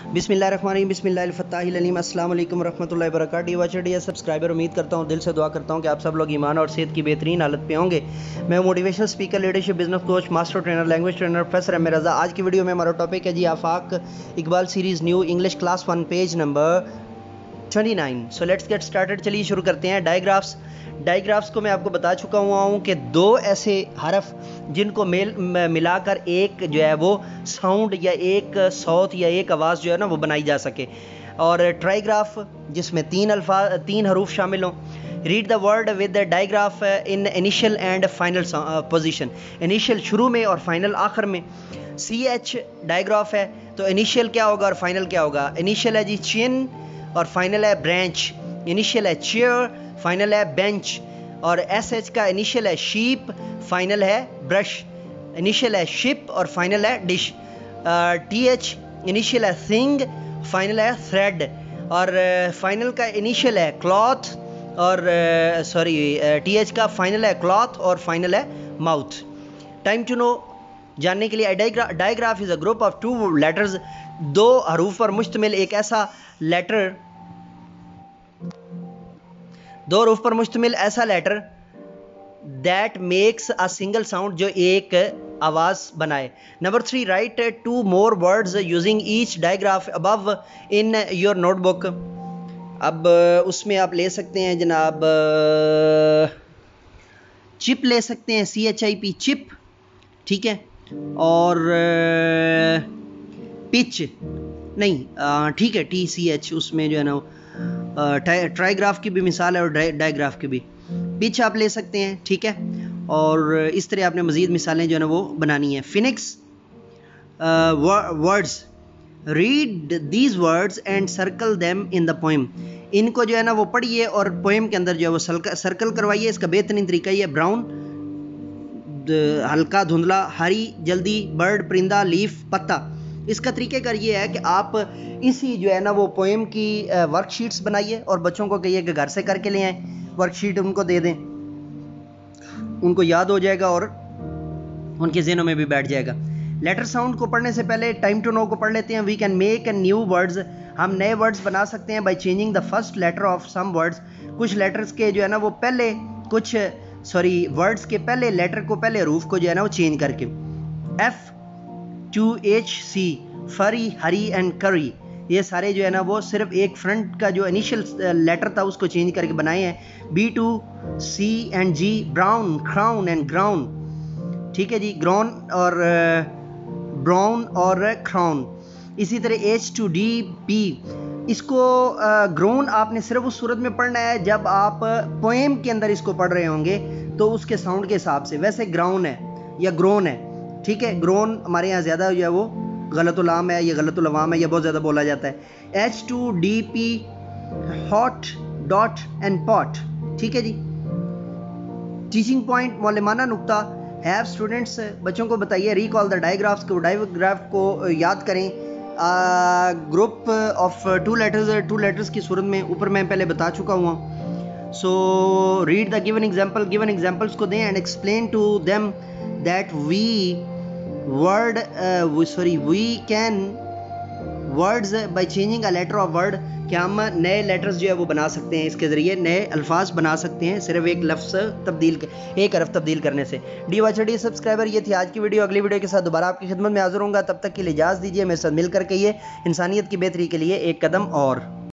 बिस्मिल्लाहिर्रहमानिर्रहीम बिस्मिल्लाहिल-फत्ताहिल-अलीम अस्सलाम वालेकुम रहमतुल्लाहि व बरकातहू। डियर सब्सक्राइबर, उम्मीद करता हूँ, दिल से दुआ करता हूँ कि आप सब लोग ईमान और सेहत की बेहतरीन हालत पे होंगे। मैं motivational speaker, leadership, business coach, master trainer, language trainer professor M A Raza. आज की वीडियो में हमारा टॉपिक है जी Afaq Iqbal series new English class 1 page number 29। So let's get started. चलिए शुरू करते हैं। डायग्राफ्स। डायग्राफ्स को मैं आपको बता चुका हुआ हूँ कि दो ऐसे हरफ जिनको मिलाकर एक जो है वो साउंड या एक सौत या एक आवाज़ जो है ना वो बनाई जा सके। और ट्राईग्राफ जिसमें तीन हरूफ शामिल हों। Read the word with the digraph in initial and final position. Initial शुरू में और फाइनल आखिर में। CH डायग्राफ है तो इनिशियल क्या होगा और फाइनल क्या होगा। इनिशियल है जी चिन और फाइनल है ब्रांच। इनिशियल है चेयर, फाइनल है बेंच। और SH का इनिशियल है शीप, फाइनल है ब्रश। इनिशियल है शिप और फाइनल है डिश। TH इनिशियल है थिंग, फाइनल है थ्रेड। और फाइनल का इनिशियल है क्लॉथ और TH का फाइनल है क्लॉथ और फाइनल है माउथ। टाइम टू नो जानने के लिए। Digraph is a group of 2 letters. दो हरूफ पर मुश्तमिल एक ऐसा लेटर, दो हरूफ पर मुश्तमिल ऐसा letter that makes a single sound, जो एक आवाज बनाए। Number 3, write 2 more words using each digraph above in your notebook. अब उसमें आप ले सकते हैं जनाब चिप ले सकते हैं, CHIP चिप, ठीक है। और पिच नहीं, ठीक है, TCH उसमें जो है ना ट्राईग्राफ की भी मिसाल है और डायग्राफ की भी। पिच आप ले सकते हैं, ठीक है। और इस तरह आपने मज़ीद मिसालें जो है ना वो बनानी है। Phoenix words, read these words and circle them in the poem. इनको जो है ना वो पढ़िए और पोएम के अंदर जो है वो सर्कल करवाइए। इसका बेहतरीन तरीका ये है। ब्राउन हल्का धुंधला, हरी जल्दी, बर्ड परिंदा, लीफ पत्ता। इसका तरीक़ेकार ये है कि आप इसी जो है ना वो पोएम की वर्कशीट्स बनाइए और बच्चों को कहिए कि घर से करके ले आएँ। वर्कशीट उनको दे दें, उनको याद हो जाएगा और उनके ज़हनों में भी बैठ जाएगा। लेटर साउंड को पढ़ने से पहले टाइम टू नो को पढ़ लेते हैं। We can make a new words. हम नए वर्ड्स बना सकते हैं by changing the first letter of some words. कुछ लेटर्स के जो है ना वो पहले वर्ड्स के पहले लेटर को, पहले हरूफ को जो है ना वो चेंज करके। F2HC, फरी, हरी एंड करी, ये सारे जो है ना वो सिर्फ एक फ्रंट का जो इनिशियल लेटर था उसको चेंज करके बनाए हैं। B2C and G, brown, crown and ground, ठीक है जी। ग्राउन और ब्राउन और क्राउन। इसी तरह H2DP, इसको ग्रोन आपने सिर्फ उस सूरत में पढ़ना है जब आप पोएम के अंदर इसको पढ़ रहे होंगे तो उसके साउंड के हिसाब से। वैसे ग्राउन है या ग्रोन है, ठीक है। ग्रोन हमारे यहाँ ज़्यादा जो है वो गलतुल-आम है, ये गलतुल-अवाम है, ये बहुत ज़्यादा बोला जाता है। H2DP, hot, dot and pot, ठीक है जी। टीचिंग पॉइंट, मौलमाना नुक्ता। हैव स्टूडेंट्स, बच्चों को बताइए, रिकॉल द डायग्राफ्स को, डायग्राफ को याद करें। ग्रुप ऑफ 2 लेटर्स की सूरत में ऊपर मैं पहले बता चुका हुआ। So read the given example, given examples को दें and explain to them that we can words by changing a letter of word, कि हम नए लेटर्स जो है वो बना सकते हैं, इसके ज़रिए नए अल्फाज बना सकते हैं सिर्फ एक लफ्ज़ एक हरफ तब्दील करने से। डी सब्सक्राइबर, ये थी आज की वीडियो। अगली वीडियो के साथ दोबारा आपकी खिदमत में हाजिर होऊंगा। तब तक के लिए इजाज़त दीजिए। मेरे साथ मिलकर के ये इंसानियत की बेहतरी के लिए एक कदम और।